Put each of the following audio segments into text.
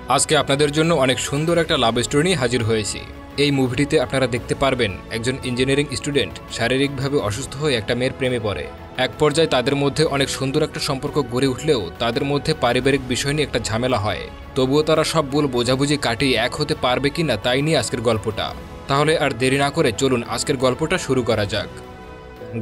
আজকে আপনাদের জন্য অনেক সুন্দর একটা লাভ স্টোরি নিয়ে হাজির হয়েছি। এই মুভিটিতে আপনারা দেখতে পারবেন একজন ইঞ্জিনিয়ারিং স্টুডেন্ট শারীরিকভাবে অসুস্থ হয়ে একটা মেয়ের প্রেমে পড়ে। এক পর্যায়ে তাদের মধ্যে অনেক সুন্দর একটা সম্পর্ক গড়ে উঠলেও তাদের মধ্যে পারিবারিক বিষয় নিয়ে একটা ঝামেলা হয়। তবুও তারা সব ভুল বোঝাবুঝি কাটিয়ে এক হতে পারবে কিনা তাই নিয়ে আজকের গল্পটা। তাহলে আর দেরি না করে চলুন আজকের গল্পটা শুরু করা যাক।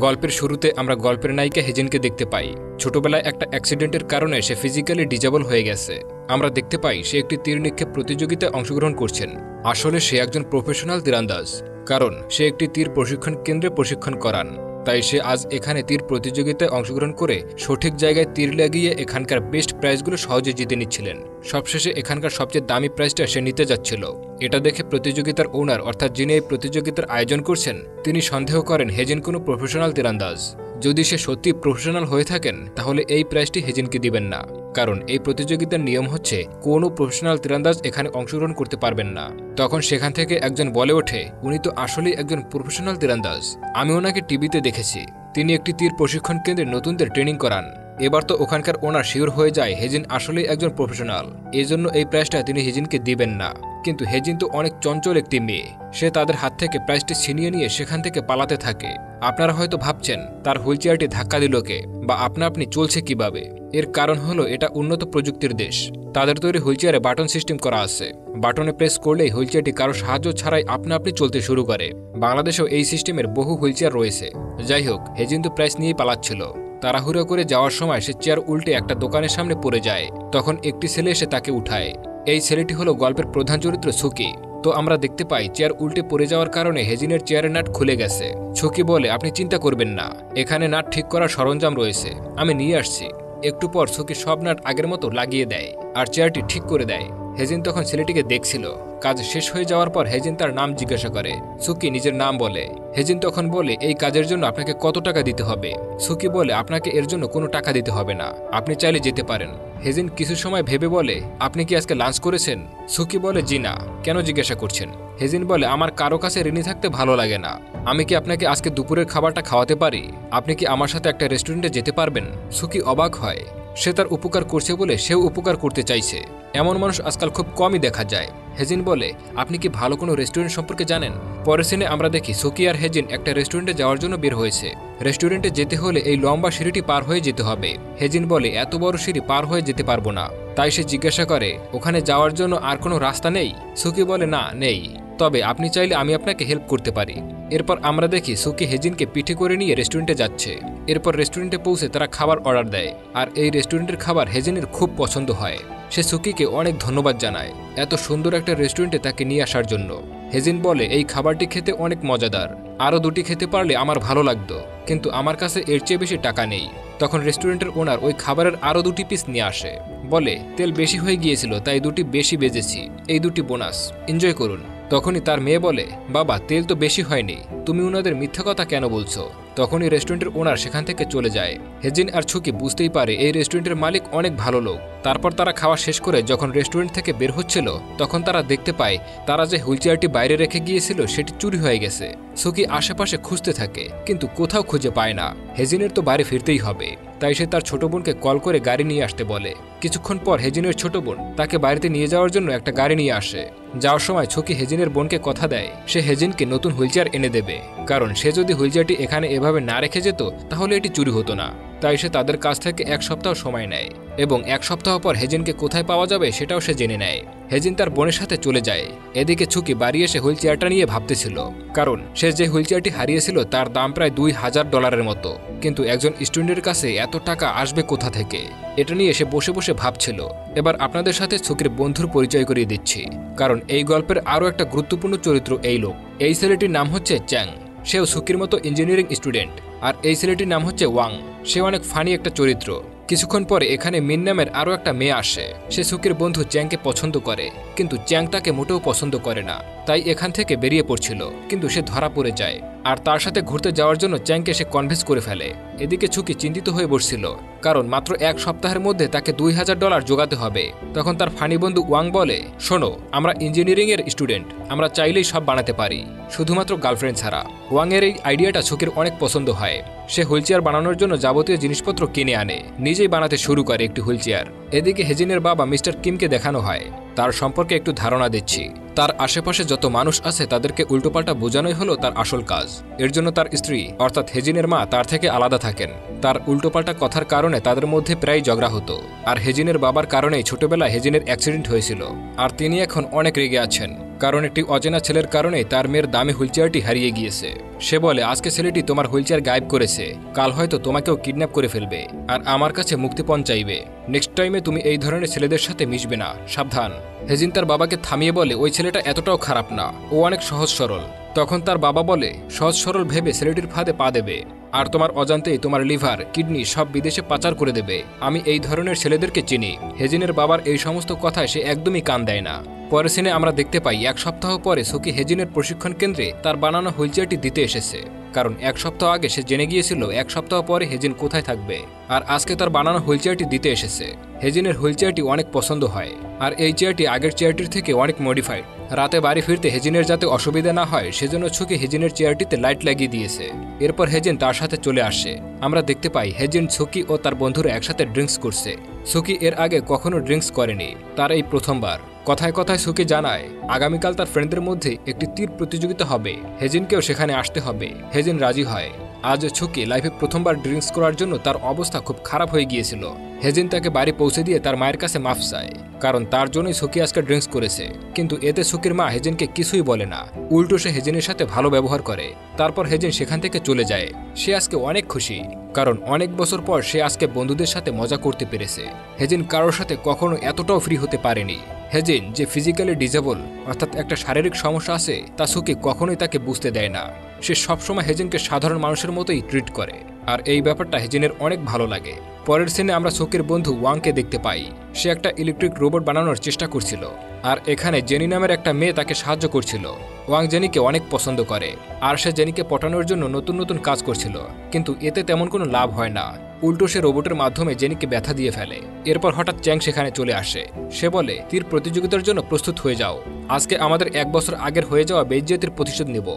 গল্পের শুরুতে আমরা গল্পের নায়িকা হেজিনকে দেখতে পাই। ছোটবেলায় একটা অ্যাক্সিডেন্টের কারণে সে ফিজিক্যালি ডিজেবল হয়ে গেছে। আমরা দেখতে পাই সে একটি তীর নিক্ষেপ প্রতিযোগিতায় অংশগ্রহণ করছেন। আসলে সে একজন প্রফেশনাল তীরন্দাজ, কারণ সে একটি তীর প্রশিক্ষণ কেন্দ্রে প্রশিক্ষণ করান। তাই সে আজ এখানে তীর প্রতিযোগিতায় অংশগ্রহণ করে সঠিক জায়গায় তীর লাগিয়ে এখানকার বেস্ট প্রাইজগুলো সহজে জিতে নিচ্ছিলেন। সবশেষে এখানকার সবচেয়ে দামি প্রাইজটা সে নিতে যাচ্ছিল। এটা দেখে প্রতিযোগিতার ওনার অর্থাৎ যিনি এই প্রতিযোগিতার আয়োজন করছেন তিনি সন্দেহ করেন হেজিন কোনো প্রফেশনাল তীরন্দাজ। যদি সে সত্যি প্রফেশনাল হয়ে থাকেন তাহলে এই প্রাইজটি হেজিনকে দিবেন না, কারণ এই প্রতিযোগিতার নিয়ম হচ্ছে কোনো প্রফেশনাল তীরন্দাজ এখানে অংশগ্রহণ করতে পারবেন না। তখন সেখান থেকে একজন বলে ওঠে, উনি তো আসলেই একজন প্রফেশনাল তীরন্দাজ, আমি ওনাকে টিভিতে দেখেছি। তিনি একটি তীর প্রশিক্ষণ কেন্দ্রে নতুনদের ট্রেনিং করান। এবার তো ওখানকার ওনার শিওর হয়ে যায় হেজিন আসলেই একজন প্রফেশনাল, এজন্য এই প্রাইজটা তিনি হেজিনকে দিবেন না। কিন্তু হেজিন তো অনেক চঞ্চল একটি মেয়ে, সে তাদের হাত থেকে প্রাইজটি ছিনিয়ে নিয়ে সেখান থেকে পালাতে থাকে। আপনারা হয়তো ভাবছেন তার হুইল চেয়ারটি ধাক্কা দিল কে বা আপনা আপনি চলছে কিভাবে। এর কারণ হলো এটা উন্নত প্রযুক্তির দেশ। তাদের তৈরি হুইল চেয়ারে বাটন সিস্টেম করা আছে। বাটনে প্রেস করলেই হুইল চেয়ারটি কারো সাহায্য ছাড়াই আপনা আপনি চলতে শুরু করে। বাংলাদেশেও এই সিস্টেমের বহু হুইল চেয়ার রয়েছে। যাই হোক, হেজিন তো প্রাইজ নিয়েই পালাচ্ছিল। তাড়াহুড়ো করে যাওয়ার সময় সে চেয়ার উল্টে একটা দোকানের সামনে পড়ে যায়। তখন একটি ছেলে এসে তাকে উঠায়। এই ছেলেটি হলো গল্পের প্রধান চরিত্র সুকি। তো আমরা দেখতে পাই চেয়ার উল্টে পড়ে যাওয়ার কারণে হেজিনের চেয়ারের নাট খুলে গেছে। সুকি বলে, আপনি চিন্তা করবেন না, এখানে নাট ঠিক করার সরঞ্জাম রয়েছে, আমি নিয়ে আসছি। একটু পর সুকি সব নাট আগের মতো লাগিয়ে দেয় আর চেয়ারটি ঠিক করে দেয়। হেজিন তখন ছেলেটিকে দেখছিল। কাজ শেষ হয়ে যাওয়ার পর হেজিন তার নাম জিজ্ঞাসা করে। সুকি নিজের নাম বলে। হেজিন তখন বলে, এই কাজের জন্য আপনাকে কত টাকা দিতে হবে? সুকি বলে, আপনাকে এর জন্য কোনো টাকা দিতে হবে না, আপনি চাইলে যেতে পারেন। হেজিন কিছু সময় ভেবে বলে, আপনি কি আজকে লাঞ্চ করেছেন? সুকি বলে, জি না। কেন জিজ্ঞাসা করছেন? হেজিন বলে, আমার কারো কাছে ঋণী থাকতে ভালো লাগে না। আমি কি আপনাকে আজকে দুপুরের খাবারটা খাওয়াতে পারি? আপনি কি আমার সাথে একটা রেস্টুরেন্টে যেতে পারবেন? সুকি অবাক হয়। সে তার উপকার করছে বলে সেও উপকার করতে চাইছে। এমন মানুষ আজকাল খুব কমই দেখা যায়। হেজিন বলে, আপনি কি ভালো কোনো রেস্টুরেন্ট সম্পর্কে জানেন? পরের সিনে আমরা দেখি সুকি আর হেজিন একটা রেস্টুরেন্টে যাওয়ার জন্য বের হয়েছে। রেস্টুরেন্টে যেতে হলে এই লম্বা সিঁড়িটি পার হয়ে যেতে হবে। হেজিন বলে, এত বড় সিঁড়ি পার হয়ে যেতে পারবো না। তাই সে জিজ্ঞাসা করে, ওখানে যাওয়ার জন্য আর কোনো রাস্তা নেই? সুকি বলে, না নেই, তবে আপনি চাইলে আমি আপনাকে হেল্প করতে পারি। এরপর আমরা দেখি সুকি হেজিনকে পিঠে করে নিয়ে রেস্টুরেন্টে যাচ্ছে। এরপর রেস্টুরেন্টে পৌঁছে তারা খাবার অর্ডার দেয় আর এই রেস্টুরেন্টের খাবার হেজিনের খুব পছন্দ হয়। সে সুকিকে অনেক ধন্যবাদ জানায় এত সুন্দর একটা রেস্টুরেন্টে তাকে নিয়ে আসার জন্য। হেজিন বলে, এই খাবারটি খেতে অনেক মজাদার, আরও দুটি খেতে পারলে আমার ভালো লাগতো, কিন্তু আমার কাছে এর চেয়ে বেশি টাকা নেই। তখন রেস্টুরেন্টের ওনার ওই খাবারের আরও দুটি পিস নিয়ে আসে। বলে, তেল বেশি হয়ে গিয়েছিল তাই দুটি বেশি বেজেছি, এই দুটি বোনাস, এনজয় করুন। তখনই তার মেয়ে বলে, বাবা তেল তো বেশি হয়নি, তুমি ওনাদের মিথ্যা কথা কেন বলছো? তখনই রেস্টুরেন্টের ওনার সেখান থেকে চলে যায়। হেজিন আর সুকি বুঝতেই পারে এই রেস্টুরেন্টের মালিক অনেক ভালো লোক। তারপর তারা খাওয়া শেষ করে যখন রেস্টুরেন্ট থেকে বের হচ্ছিল তখন তারা দেখতে পায় তারা যে হুইল চেয়ারটি বাইরে রেখে গিয়েছিল সেটি চুরি হয়ে গেছে। সুকি আশেপাশে খুঁজতে থাকে কিন্তু কোথাও খুঁজে পায় না। হেজিনের তো বাড়ি ফিরতেই হবে, তাই সে তার ছোট বোনকে কল করে গাড়ি নিয়ে আসতে বলে। কিছুক্ষণ পর হেজিনের ছোট বোন তাকে বাড়িতে নিয়ে যাওয়ার জন্য একটা গাড়ি নিয়ে আসে। যাওয়ার সময় সুকি হেজিনের বোনকে কথা দেয় সে হেজিনকে নতুন হুইল চেয়ার এনে দেবে, কারণ সে যদি হুইল চেয়ারটি এখানে এভাবে না রেখে যেত তাহলে এটি চুরি হতো না। তাই সে তাদের কাছ থেকে এক সপ্তাহ সময় নেয় এবং এক সপ্তাহ পর হেজিনকে কোথায় পাওয়া যাবে সেটাও সে জেনে নেয়। হেজিন তার বোনের সাথে চলে যায়। এদিকে সুকি বাড়ি এসে হুইল চেয়ারটা নিয়ে ভাবতেছিল, কারণ সে যে হুইল চেয়ারটি হারিয়েছিল তার দাম প্রায় $2000 মতো, কিন্তু একজন স্টুডেন্টের কাছে এত টাকা আসবে কোথা থেকে? এটা নিয়ে সে বসে বসে ভাবছিল। এবার আপনাদের সাথে সুকির বন্ধুর পরিচয় করিয়ে দিচ্ছি, কারণ এই গল্পের আরও একটা গুরুত্বপূর্ণ চরিত্র এই লোক। এই ছেলেটির নাম হচ্ছে চ্যাং, সেও সুকির মতো ইঞ্জিনিয়ারিং স্টুডেন্ট। আর এই ছেলেটির নাম হচ্ছে ওয়াং, সে অনেক ফানি একটা চরিত্র। কিছুক্ষণ পরে এখানে মিন নামের আরও একটা মেয়ে আসে। সে সুকির বন্ধু চ্যাংকে পছন্দ করে, কিন্তু চ্যাং তাকে মোটেও পছন্দ করে না। তাই এখান থেকে বেরিয়ে পড়ছিল, কিন্তু সে ধরা পড়ে যায় আর তার সাথে ঘুরতে যাওয়ার জন্য চ্যাংকে সে কনভিন্স করে ফেলে। এদিকে সুকি চিন্তিত হয়ে বসছিল, কারণ মাত্র এক সপ্তাহের মধ্যে তাকে $2000 জোগাতে হবে। তখন তার ফানি বন্ধু ওয়াং বলে, শোনো, আমরা ইঞ্জিনিয়ারিং এর স্টুডেন্ট, আমরা চাইলেই সব বানাতে পারি, শুধুমাত্র গার্লফ্রেন্ড ছাড়া। ওয়াং এর এই আইডিয়াটা সুকির অনেক পছন্দ হয়। সে হুইল চেয়ার বানানোর জন্য যাবতীয় জিনিসপত্র কিনে আনে, নিজেই বানাতে শুরু করে একটি হুইল চেয়ার। এদিকে হেজিনের বাবা মিস্টার কিমকে দেখানো হয় তার সম্পর্কে একটু ধারণা দিচ্ছি। তার আশেপাশে যত মানুষ আছে তাদেরকে উল্টোপাল্টা বোঝানোই হলো তার আসল কাজ। এর জন্য তার স্ত্রী অর্থাৎ হেজিনের মা তার থেকে আলাদা থাকেন। তার উল্টোপাল্টা কথার কারণে তাদের মধ্যে প্রায় ঝগড়া হতো। আর হেজিনের বাবার কারণেই ছোটবেলায় হেজিনের অ্যাক্সিডেন্ট হয়েছিল। আর তিনি এখন অনেক রেগে আছেন, কারণ একটি অচেনা ছেলের কারণে তার মেয়ের দামি হুইলচেয়ারটি হারিয়ে গিয়েছে। সে বলে, আজকে ছেলেটি তোমার হুইলচেয়ার গায়েব করেছে, কাল হয়তো তোমাকেও কিডন্যাপ করে ফেলবে আর আমার কাছে মুক্তিপণ চাইবে। নেক্সট টাইমে তুমি এই ধরনের ছেলেদের সাথে মিশবে না, সাবধান। হেজিন তার বাবাকে থামিয়ে বলে, ওই ছেলেটা এতটাও খারাপ না, ও অনেক সহজ সরল। তখন তার বাবা বলে, সহজ সরল ভেবে ছেলেটির ফাঁদে পা দেবে আর তোমার অজান্তেই তোমার লিভার কিডনি সব বিদেশে পাচার করে দেবে। আমি এই ধরনের ছেলেদেরকে চিনি। হেজিনের বাবার এই সমস্ত কথায় সে একদমই কান দেয় না। পরের সিনে আমরা দেখতে পাই 1 সপ্তাহ পরে সুকি হেজিনের প্রশিক্ষণ কেন্দ্রে তার বানানো হুইলচেয়ারটি দিতে এসেছে, কারণ 1 সপ্তাহ আগে সে জেনে গিয়েছিল 1 সপ্তাহ পরে হেজিন কোথায় থাকবে। আর আজকে তার বানানো হুইলচেয়ারটি দিতে এসেছে। হেজিনের হুইলচেয়ারটি অনেক পছন্দ হয় আর এই চেয়ারটি আগের চেয়ারটির থেকে অনেক মডিফাইড। রাতে বাড়ি ফিরতে হেজিনের যাতে অসুবিধা না হয় সেজন্য সুকি হেজিনের চেয়ারটিতে লাইট লাগিয়ে দিয়েছে। এরপর হেজিন তার সাথে চলে আসে। আমরা দেখতে পাই হেজিন, সুকি ও তার বন্ধুরা একসাথে ড্রিঙ্কস করছে। সুকি এর আগে কখনো ড্রিঙ্কস করেনি, তার এই প্রথমবার। কথায় কথায় সুকি জানায় আগামীকাল তার ফ্রেন্ডদের মধ্যে একটি তীর প্রতিযোগিতা হবে, হেজিনকেও সেখানে আসতে হবে। হেজিন রাজি হয়। আজ সুকি লাইফে প্রথমবার ড্রিঙ্কস করার জন্য তার অবস্থা খুব খারাপ হয়ে গিয়েছিল। হেজিন তাকে বাড়ি পৌঁছে দিয়ে তার মায়ের কাছে মাফ চায়, কারণ তার জন্যই সুকি আজকে ড্রিঙ্কস করেছে। কিন্তু এতে সুকির মা হেজিনকে কিছুই বলে না, উল্টো সে হেজিনের সাথে ভালো ব্যবহার করে। তারপর হেজিন সেখান থেকে চলে যায়। সে আজকে অনেক খুশি, কারণ অনেক বছর পর সে আজকে বন্ধুদের সাথে মজা করতে পেরেছে। হেজিন কারোর সাথে কখনো এতটাও ফ্রি হতে পারেনি। হেজিন যে ফিজিক্যালি ডিজেবল অর্থাৎ একটা শারীরিক সমস্যা আছে তা সুকি কখনোই তাকে বুঝতে দেয় না। সে সবসময় হেজিনকে সাধারণ মানুষের মতোই ট্রিট করে আর এই ব্যাপারটা হেজিনের অনেক ভালো লাগে। পরের সিনে আমরা সুকির বন্ধু ওয়াংকে দেখতে পাই। সে একটা ইলেকট্রিক রোবট বানানোর চেষ্টা করছিল আর এখানে জেনি নামের একটা মেয়ে তাকে সাহায্য করছিল। ওয়াং জেনিকে অনেক পছন্দ করে আর সে জেনিকে পটানোর জন্য নতুন নতুন কাজ করছিল, কিন্তু এতে তেমন কোনো লাভ হয় না। উল্টো সে রোবটের মাধ্যমে জেনিকে ব্যথা দিয়ে ফেলে। এরপর হঠাৎ চ্যাং সেখানে চলে আসে। সে বলে, তীর প্রতিযোগিতার জন্য প্রস্তুত হয়ে যাও, আজকে আমাদের 1 বছর আগের হয়ে যাওয়া বেইজ্জতির প্রতিশোধ নেব।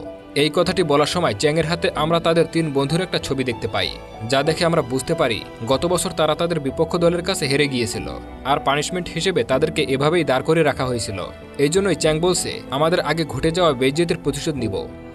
এই কথাটি বলার সময় চ্যাংয়ের হাতে আমরা তাদের 3 বন্ধুর একটা ছবি দেখতে পাই, যা দেখে আমরা বুঝতে পারি গত বছর তারা তাদের বিপক্ষ দলের কাছে হেরে গিয়েছিল আর পানিশমেন্ট হিসেবে তাদেরকে এভাবেই দাঁড় করে রাখা হয়েছিল। এই জন্যই চ্যাং বলছে আমাদের আগে ঘটে যাওয়া বেইজ্জতির প্রতিশোধ নিব।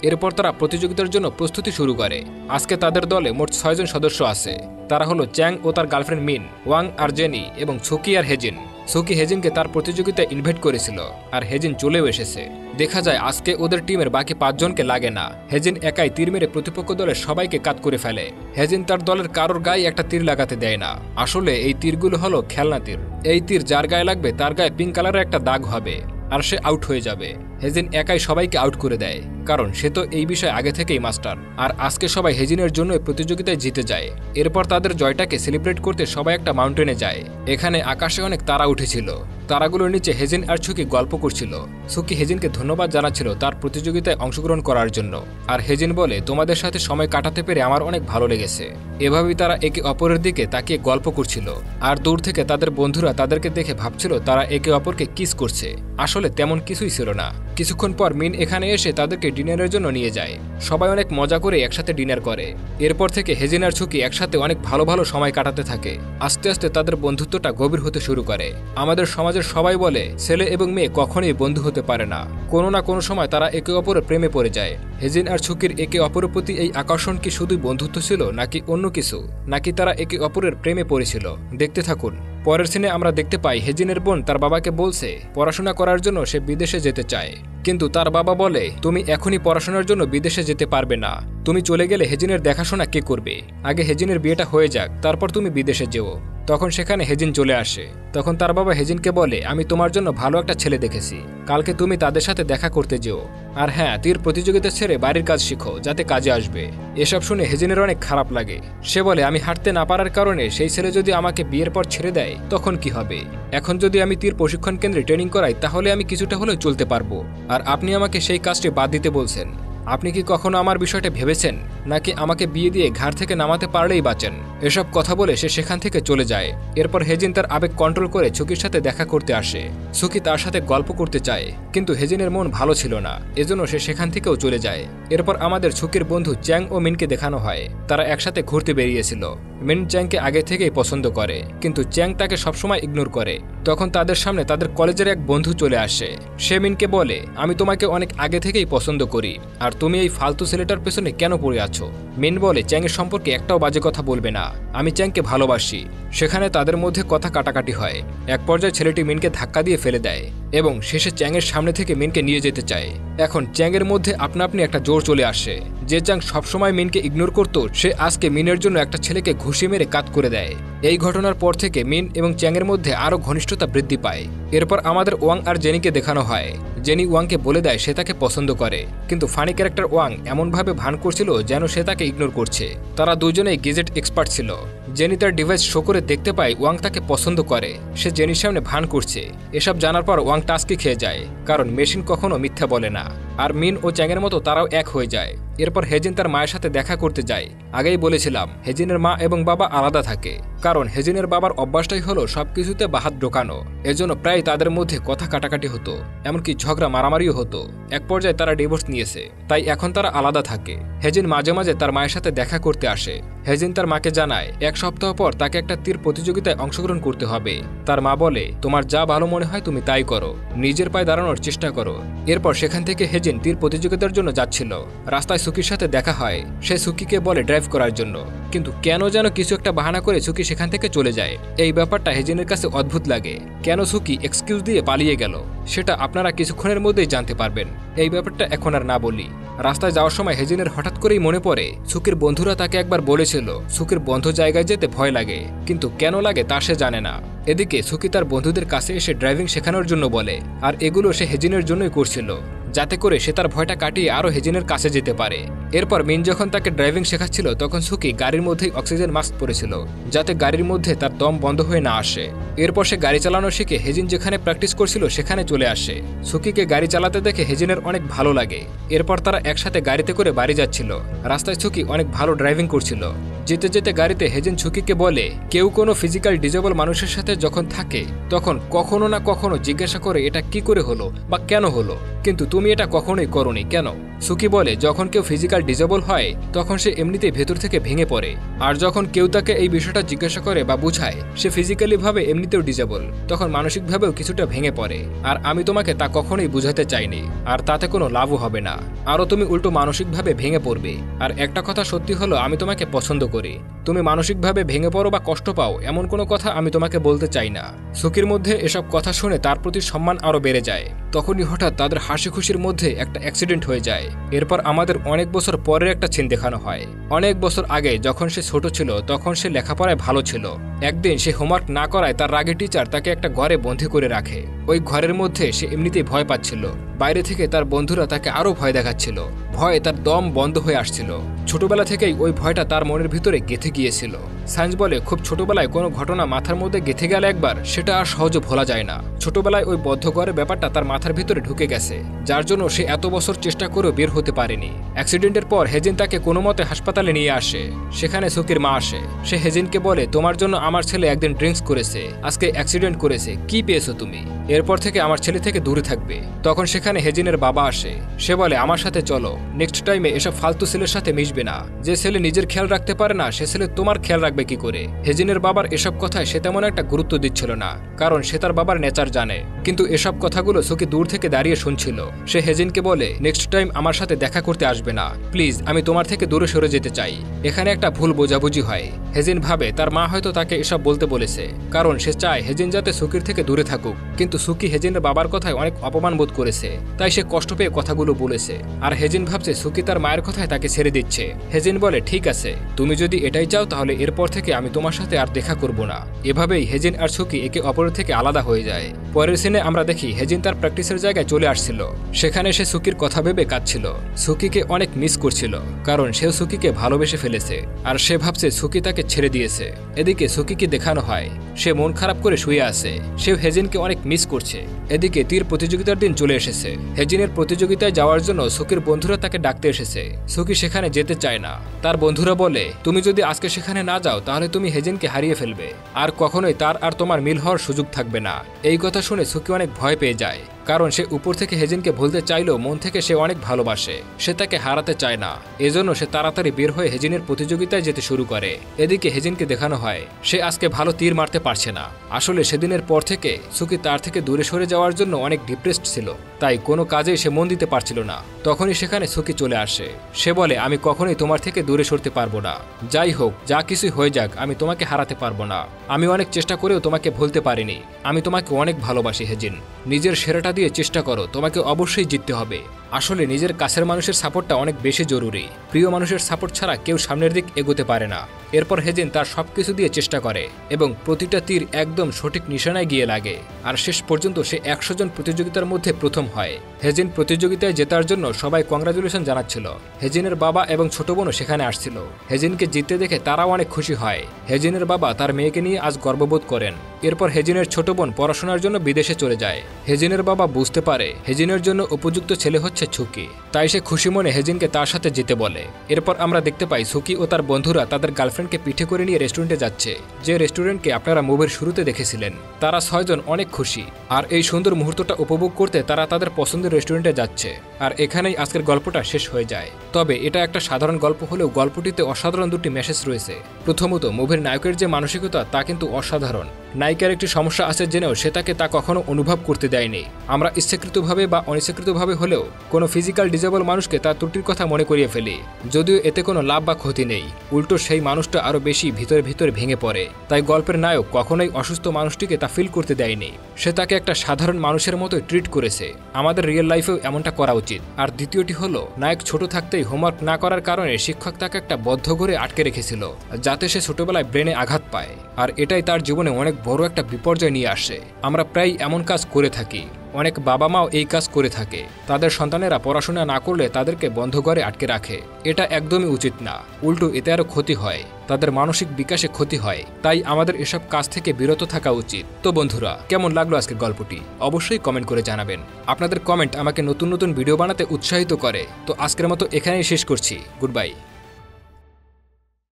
এরপর তারা প্রতিযোগিতার জন্য প্রস্তুতি শুরু করে। আজকে তাদের দলে মোট 6 জন সদস্য আছে। তারা হলো চ্যাং ও তার গার্লফ্রেন্ড মিন, ওয়াং আর জেনি এবং সুকি আর হেজিন। সুকি হেজিনকে তার প্রতিযোগিতায় ইনভাইট করেছিল আর হেজিন চলেও এসেছে। দেখা যায় আজকে ওদের টিমের বাকি 5 জনকে লাগে না। হেজিন একাই তীর মেরে প্রতিপক্ষ দলের সবাইকে কাট করে ফেলে। হেজিন তার দলের কারোর গায়ে একটা তীর লাগাতে দেয় না। আসলে এই তীরগুলো হলো খেলনা তীর। এই তীর যার গায়ে লাগবে তার গায়ে পিঙ্ক কালারের একটা দাগ হবে আর সে আউট হয়ে যাবে। হেজিন একাই সবাইকে আউট করে দেয়, কারণ সে তো এই বিষয়ে আগে থেকেই মাস্টার। আর আজকে সবাই হেজিনের জন্য প্রতিযোগিতায় জিতে যায়। এরপর তাদের জয়টাকে সেলিব্রেট করতে সবাই একটা মাউন্টেনে যায়। এখানে আকাশে অনেক তারা উঠেছিল। তারাগুলোর নিচে হেজিন আর সুকি গল্প করছিল। সুকি হেজিনকে ধন্যবাদ জানাচ্ছিল তার প্রতিযোগিতায় অংশগ্রহণ করার জন্য। আর হেজিন বলে, তোমাদের সাথে সময় কাটাতে পেরে আমার অনেক ভালো লেগেছে। এভাবেই তারা একে অপরের দিকে তাকিয়ে গল্প করছিল আর দূর থেকে তাদের বন্ধুরা তাদেরকে দেখে ভাবছিল তারা একে অপরকে কিস করছে। আসলে তেমন কিছুই ছিল না। কিছুক্ষণ পর মিন এখানে এসে তাদেরকে ডিনারের জন্য নিয়ে যায়। সবাই অনেক মজা করে একসাথে ডিনার করে। এরপর থেকে হেজিন আর সুকি একসাথে অনেক ভালো ভালো সময় কাটাতে থাকে। আস্তে আস্তে তাদের বন্ধুত্বটা গভীর হতে শুরু করে। আমাদের সমাজের সবাই বলে ছেলে এবং মেয়ে কখনোই বন্ধু হতে পারে না, কোনো না কোনো সময় তারা একে অপরের প্রেমে পড়ে যায়। হেজিন আর সুকির একে অপরের প্রতি এই আকর্ষণ কি শুধুই বন্ধুত্ব ছিল নাকি অন্য কিছু, নাকি তারা একে অপরের প্রেমে পড়েছিল? দেখতে থাকুন। পরের সিনে আমরা দেখতে পাই হেজিনের বোন তার বাবাকে বলছে পড়াশোনা করার জন্য সে বিদেশে যেতে চায়, কিন্তু তার বাবা বলে তুমি এখনই পড়াশোনার জন্য বিদেশে যেতে পারবে না। তুমি চলে গেলে হেজিনের দেখাশোনা কে করবে? আগে হেজিনের বিয়েটা হয়ে যাক, তারপর তুমি বিদেশে যেও। তখন সেখানে হেজিন চলে আসে। তখন তার বাবা হেজিনকে বলে, আমি তোমার জন্য ভালো একটা ছেলে দেখেছি, কালকে তুমি তাদের সাথে দেখা করতে যেও। আর হ্যাঁ, তীর প্রতিযোগিতা ছেড়ে বাড়ির কাজ শিখো, যাতে কাজে আসবে। এসব শুনে হেজিনের অনেক খারাপ লাগে। সে বলে, আমি হাঁটতে না পারার কারণে সেই ছেলে যদি আমাকে বিয়ের পর ছেড়ে দেয় তখন কি হবে? এখন যদি আমি তীর প্রশিক্ষণ কেন্দ্রে ট্রেনিং করাই তাহলে আমি কিছুটা হলেও চলতে পারবো, আর আপনি আমাকে সেই কাজটি বাদ দিতে বলছেন। আপনি কি কখনো আমার বিষয়টা ভেবেছেন, নাকি আমাকে বিয়ে দিয়ে ঘাড় থেকে নামাতে পারলেই বাঁচেন? এসব কথা বলে সে সেখান থেকে চলে যায়। এরপর হেজিন তার আবেগ কন্ট্রোল করে সুকির সাথে দেখা করতে আসে। সুকি তার সাথে গল্প করতে চায়, কিন্তু হেজিনের মন ভালো ছিল না, এজন্য সে সেখান থেকেও চলে যায়। এরপর আমাদের সুকির বন্ধু চ্যাং ও মিনকে দেখানো হয়। তারা একসাথে ঘুরতে বেরিয়েছিল। মিন চ্যাংকে আগে থেকেই পছন্দ করে, কিন্তু চ্যাং তাকে সবসময় ইগনোর করে। তখন তাদের সামনে তাদের কলেজের এক বন্ধু চলে আসে। সে মিনকে বলে, আমি তোমাকে অনেক আগে থেকেই পছন্দ করি, আর তুমি এই ফালতু ছেলেটার পেছনে কেন পড়ে আছো? মিন বলে, চ্যাংয়ের সম্পর্কে একটাও বাজে কথা বলবে না, আমি চ্যাংকে ভালোবাসি। সেখানে তাদের মধ্যে কথা কাটাকাটি হয়। এক পর্যায়ে ছেলেটি মিনকে ধাক্কা দিয়ে ফেলে দেয় এবং শেষে চ্যাংয়ের সামনে থেকে মিনকে নিয়ে যেতে চায়। এখন চ্যাংয়ের মধ্যে আপনা আপনি একটা জোর চলে আসে। যে চ্যাং সবসময় মিনকে ইগনোর করত, সে আজকে মিনের জন্য একটা ছেলেকে ঘুষি মেরে কাত করে দেয়। এই ঘটনার পর থেকে মিন এবং চ্যাংয়ের মধ্যে আরও ঘনিষ্ঠতা বৃদ্ধি পায়। এরপর আমাদের ওয়াং আর জেনিকে দেখানো হয়। জেনি ওয়াংকে বলে দেয় সে তাকে পছন্দ করে, কিন্তু ফানি ক্যারেক্টার ওয়াং এমনভাবে ভান করছিল যেন সে তাকে ইগনোর করছে। তারা দুজনেই গেজেট এক্সপার্ট ছিল। জেনি তার ডিভাইস শো করে দেখতে পায় ওয়াং তাকে পছন্দ করে। সে জেনির সামনে ভান করছে। এসব জানার পর ওয়াং টাস্কি খেয়ে যায়, কারণ মেশিন কখনো মিথ্যা বলে না। আর মিন ও চ্যাংয়ের মতো তারাও এক হয়ে যায়। এরপর হেজিন তার মায়ের সাথে দেখা করতে যায়। আগেই বলেছিলাম হেজিনের মা এবং বাবা আলাদা থাকে, কারণ হেজিনের বাবার অভ্যাসটাই হলো সবকিছুতে বাহাত ঢোকানো। এজন্য প্রায় তাদের মধ্যে কথা কাটাকাটি হতো, এমনকি ঝগড়া মারামারিও হতো। এক পর্যায়ে তারা ডিভোর্স নিয়েছে, তাই এখন তারা আলাদা থাকে। হেজিন মাঝে মাঝে তার মায়ের সাথে দেখা করতে আসে। হেজিন তার মাকে জানায় এক সপ্তাহ পর তাকে একটা তীর প্রতিযোগিতায় অংশগ্রহণ করতে হবে। তার মা বলে, তোমার যা ভালো মনে হয় তুমি তাই করো, নিজের পায়ে দাঁড়ানোর চেষ্টা করো। এরপর সেখান থেকে হেজিন তীর প্রতিযোগিতার জন্য যাচ্ছিল। রাস্তায় সুকির সাথে দেখা হয়। সে সুকিকে বলে ড্রাইভ করার জন্য, কিন্তু কেন যেন কিছু একটা বাহানা করে সুকি সেখান থেকে চলে যায়। এই ব্যাপারটা হেজিনের কাছে অদ্ভুত লাগে। কেন সুকি এক্সকিউজ দিয়ে পালিয়ে গেল, সেটা আপনারা কিছুক্ষণের মধ্যেই জানতে পারবেন। এই ব্যাপারটা এখন আর না বলি। রাস্তায় যাওয়ার সময় হেজিনের হঠাৎ করেই মনে পড়ে সুকির বন্ধুরা তাকে একবার বলেছিল সুকির বন্ধ জায়গায় যেতে ভয় লাগে, কিন্তু কেন লাগে তা সে জানে না। এদিকে সুকি তার বন্ধুদের কাছে এসে ড্রাইভিং শেখানোর জন্য বলে, আর এগুলো সে হেজিনের জন্যই করছিল, যাতে করে সে তার ভয়টা কাটিয়ে আরও হেজিনের কাছে যেতে পারে। এরপর মিন যখন তাকে ড্রাইভিং শেখাচ্ছিল, তখন সুকি গাড়ির মধ্যেই অক্সিজেন মাস্ক পরেছিল, যাতে গাড়ির মধ্যে তার দম বন্ধ হয়ে না আসে। এরপর সে গাড়ি চালানো শিখে হেজিন যেখানে প্র্যাকটিস করছিল সেখানে চলে আসে। সুকিকে গাড়ি চালাতে দেখে হেজিনের অনেক ভালো লাগে। এরপর তারা একসাথে গাড়িতে করে বাড়ি যাচ্ছিল। রাস্তায় সুকি অনেক ভালো ড্রাইভিং করছিল। যেতে যেতে গাড়িতে হেজিন সুকিকে বলে, কেউ কোনো ফিজিক্যাল ডিজেবল মানুষের সাথে যখন থাকে তখন কখনো না কখনো জিজ্ঞাসা করে এটা কি করে হলো বা কেন হলো, কিন্তু তুমি এটা কখনোই করোনি কেন? সুকি বলে, যখন কেউ ফিজিক্যাল ডিজেবল হয় তখন সে এমনিতেই ভেতর থেকে ভেঙে পড়ে, আর যখন কেউ তাকে এই বিষয়টা জিজ্ঞাসা করে বা বুঝায় সে ফিজিক্যালি ভাবে এমনিতেও ডিজেবল, তখন মানসিকভাবেও কিছুটা ভেঙে পড়ে। আর আমি তোমাকে তা কখনোই বুঝাতে চাইনি, আর তাতে কোনো লাভও হবে না, আরও তুমি উল্টো মানসিকভাবে ভেঙে পড়বে। আর একটা কথা সত্যি হলো, আমি তোমাকে পছন্দ করি। তুমি মানসিকভাবে ভেঙে পড়ো বা কষ্ট পাও এমন কোনো কথা আমি তোমাকে বলতে চাই না। সুকির মধ্যে এসব কথা শুনে তার প্রতি সম্মান আরও বেড়ে যায়। তখনই হঠাৎ তাদের হাসি খুশির মধ্যে একটা অ্যাক্সিডেন্ট হয়ে যায়। এরপর আমাদের অনেক বছর পরের একটা সিন দেখানো হয়। অনেক বছর আগে যখন সে ছোট ছিল তখন সে লেখাপড়ায় ভালো ছিল। একদিন সে হোমওয়ার্ক না করায় তার রাগী টিচার তাকে একটা ঘরে বন্দি করে রাখে। ওই ঘরের মধ্যে সে এমনিতেই ভয় পাচ্ছিল। বাইরে থেকে তার বন্ধুরা তাকে আরও ভয় দেখাচ্ছিল। ভয়ে তার দম বন্ধ হয়ে আসছিল। ছোটবেলা থেকেই ওই ভয়টা তার মনের ভিতরে গেঁথে গিয়েছিল। সায়েন্স বলে, খুব ছোটবেলায় কোনো ঘটনা মাথার মধ্যে গেঁথে গেলে একবার সেটা আর সহজে ভোলা যায় না। ছোটবেলায় ওই বদ্ধ ঘরের ব্যাপারটা তার মাথার ভিতরে ঢুকে গেছে, যার জন্য সে এত বছর চেষ্টা করেও বের হতে পারেনি। অ্যাক্সিডেন্টের পর হেজিন তাকে কোনো মতে হাসপাতালে নিয়ে আসে। সেখানে সুকির মা আসে। সে হেজিনকে বলে, তোমার জন্য আমার ছেলে একদিন ড্রিঙ্কস করেছে, আজকে অ্যাক্সিডেন্ট করেছে, কি পেয়েছো তুমি? এরপর থেকে আমার ছেলে থেকে দূরে থাকবে। তখন সেখানে হেজিনের বাবা আসে। সে বলে, আমার সাথে চলো, নেক্সট টাইমে এসব ফালতু ছেলের সাথে মিশবে না। যে ছেলে নিজের খেয়াল রাখতে পারে না সে ছেলে তোমার খেয়াল রাখবে কি করে? হেজিনের বাবার এসব কথায় সে তেমন একটা গুরুত্ব দিচ্ছিল না, কারণ সে তার বাবার নেচার জানে। কিন্তু এসব কথাগুলো সুকি দূর থেকে দাঁড়িয়ে শুনছিল। সে হেজিনকে বলে, নেক্সট টাইম আমার সাথে দেখা করতে আসবে না প্লিজ, আমি তোমার থেকে দূরে সরে যেতে চাই। এখানে একটা ভুল বোঝাবুঝি হয়। হেজিন ভাবে তার মা হয়তো তাকে এসব বলতে বলেছে, কারণ সে চায় হেজিন যাতে সুকির থেকে দূরে থাকুক। কিন্তু সুকি হেজিনের বাবার কথায় অনেক অপমান বোধ করেছে, তাই সে কষ্ট পেয়ে কথাগুলো বলেছে। আর হেজিন ভাবছে সুকি তার মায়ের কথায় তাকে ছেড়ে দিচ্ছে। হেজিন বলে, ঠিক আছে, তুমি যদি এটাই চাও তাহলে এরপর থেকে আমি তোমার সাথে আর দেখা করব না। এভাবেই হেজিন আর সুকি একে অপরের থেকে আলাদা হয়ে যায়। পরের সিনে আমরা দেখি হেজিন তার প্র্যাকটিসের জায়গায় চলে আসছিল। সেখানে সে সুকির কথা ভেবে কাঁদছিল। সুকিকে অনেক মিস করছিল, কারণ সেও সুকিকে ভালোবেসে ফেলেছে, আর সে ভাবছে সুকি তাকে ছেড়ে দিয়েছে। এদিকে সুকিকে দেখানো হয় সে মন খারাপ করে শুয়ে আছে। সেও হেজিনকে অনেক মিস করছে। এদিকে তীর প্রতিযোগিতার দিন চলে এসেছে। হেজিনের প্রতিযোগিতায় যাওয়ার জন্য সুকির বন্ধুরা তাকে ডাকতে এসেছে। সুকি সেখানে যেতে চায় না। তার বন্ধুরা বলে, তুমি যদি আজকে সেখানে না যাও তাহলে তুমি হেজিনকে হারিয়ে ফেলবে, আর কখনোই তার আর তোমার মিল হওয়ার সুযোগ থাকবে না। এই কথা শুনে সুকি অনেক ভয় পেয়ে যায়, কারণ সে উপর থেকে হেজিনকে ভুলতে চাইলেও মন থেকে সে অনেক ভালোবাসে, সে তাকে হারাতে চায় না। এজন্য সে তাড়াতাড়ি বের হয়ে হেজিনের প্রতিযোগিতায় যেতে শুরু করে। এদিকে হেজিনকে দেখানো হয় সে আজকে ভালো তীর মারতে পারছে না। আসলে সেদিনের পর থেকে সুকি তার থেকে দূরে সরে যাওয়ার জন্য অনেক ডিপ্রেসড ছিল, তাই কোনো কাজেই সে মন দিতে পারছিল না। তখনই সেখানে সুকি চলে আসে। সে বলে, আমি কখনোই তোমার থেকে দূরে সরতে পারবো না। যাই হোক, যা কিছুই হয়ে যাক, আমি তোমাকে হারাতে পারবো না। আমি অনেক চেষ্টা করেও তোমাকে ভুলতে পারিনি। আমি তোমাকে অনেক ভালোবাসি হেজিন। নিজের সেরাটা দিয়ে চেষ্টা করো, তোমাকে অবশ্যই জিততে হবে। আসলে নিজের কাছের মানুষের সাপোর্টটা অনেক বেশি জরুরি। প্রিয় মানুষের সাপোর্ট ছাড়া কেউ সামনের দিক এগোতে পারে না। এরপর হেজিন তার সবকিছু দিয়ে চেষ্টা করে এবং প্রতিটা তীর একদম সঠিক নিশানায় গিয়ে লাগে, আর শেষ পর্যন্ত সে 100 জন প্রতিযোগিতার মধ্যে প্রথম হয়। হেজিন প্রতিযোগিতায় জেতার জন্য সবাই কংগ্রাচুলেশন জানাচ্ছিল। হেজিনের বাবা এবং ছোট বোনও সেখানে আসছিল। হেজিনকে জিততে দেখে তারাও অনেক খুশি হয়। হেজিনের বাবা তার মেয়েকে নিয়ে আজ গর্ববোধ করেন। এরপর হেজিনের ছোট বোন পড়াশোনার জন্য বিদেশে চলে যায়। হেজিনের বাবা বুঝতে পারে হেজিনের জন্য উপযুক্ত ছেলে হচ্ছে সুকি, তাই সে খুশি মনে হেজিনকে তার সাথে যেতে বলে। এরপর আমরা দেখতে পাই সুকি ও তার বন্ধুরা তাদের গার্লফ্রেন্ডকে পিঠে করে নিয়ে রেস্টুরেন্টে যাচ্ছে, যে রেস্টুরেন্টকে আপনারা মুভির শুরুতে দেখেছিলেন। তারা 6 জন অনেক খুশি, আর এই সুন্দর মুহূর্তটা উপভোগ করতে তারা তাদের পছন্দের রেস্টুরেন্টে যাচ্ছে। আর এখানেই আজকের গল্পটা শেষ হয়ে যায়। তবে এটা একটা সাধারণ গল্প হলেও গল্পটিতে অসাধারণ দুটি মেসেজ রয়েছে। প্রথমত, মুভির নায়কের যে মানসিকতা তা কিন্তু অসাধারণ। নায়িকার একটি সমস্যা আছে জেনেও সে তাকে তা কখনো অনুভব করতে দেয়নি। আমরা ইচ্ছাকৃতভাবে বা অনিচ্ছাকৃতভাবে হলেও কোনো ফিজিক্যাল ডিজেবল মানুষকে তার ত্রুটির কথা মনে করিয়ে ফেলি, যদিও এতে কোনো লাভ বা ক্ষতি নেই। উল্টো সেই মানুষটা আরও বেশি ভিতরে ভিতরে ভেঙে পড়ে। তাই গল্পের নায়ক কখনোই অসুস্থ মানুষটিকে তা ফিল করতে দেয়নি, সে তাকে একটা সাধারণ মানুষের মতোই ট্রিট করেছে। আমাদের রিয়েল লাইফেও এমনটা করা উচিত। আর দ্বিতীয়টি হলো, নায়ক ছোট থাকতেই হোমওয়ার্ক না করার কারণে শিক্ষক তাকে একটা বদ্ধ ঘরে আটকে রেখেছিল, যাতে সে ছোটবেলায় ব্রেনে আঘাত পায়, আর এটাই তার জীবনে অনেক বড় একটা বিপর্যয় নিয়ে আসে। আমরা প্রায় এমন কাজ করে থাকি। অনেক বাবা মাও এই কাজ করে থাকে। তাদের সন্তানেরা পড়াশোনা না করলে তাদেরকে বন্ধ ঘরে আটকে রাখে। এটা একদমই উচিত না, উল্টো এতে আরও ক্ষতি হয়, তাদের মানসিক বিকাশে ক্ষতি হয়। তাই আমাদের এসব কাজ থেকে বিরত থাকা উচিত। তো বন্ধুরা, কেমন লাগলো আজকের গল্পটি অবশ্যই কমেন্ট করে জানাবেন। আপনাদের কমেন্ট আমাকে নতুন নতুন ভিডিও বানাতে উৎসাহিত করে। তো আজকের মতো এখানেই শেষ করছি। Good bye.